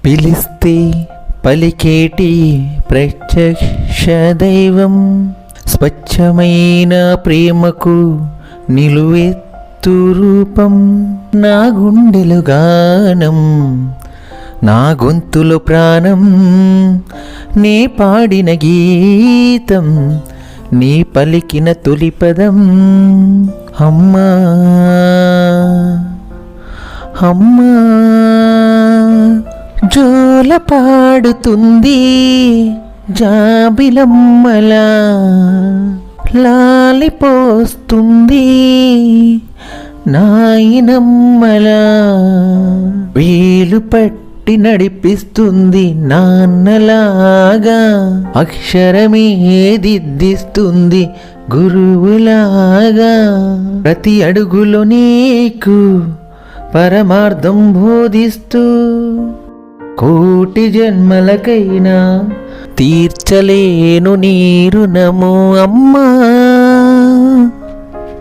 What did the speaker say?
పిలిస్తే పలికేటి ప్రత్యక్ష దైవం, స్వచ్ఛమైన ప్రేమకు నిలువెత్తు రూపం. నా గుండెలు గానం, నా గొంతులో ప్రాణం, నీ పాడిన గీతం, నీ పలికిన తొలి పదం. అమ్మా అమ్మా జోల పాడుతుంది జాబిలమ్మలా, లాలిపోస్తుంది నాయనమ్మలా, వేలు పట్టి నడిపిస్తుంది నాన్నలాగా, అక్షరమే దిద్దిస్తుంది గురువులాగా. ప్రతి అడుగులో నీకు పరమార్థం బోధిస్తూ, కోటి జన్మలకైనా తీర్చలేను నీ రుణము అమ్మా.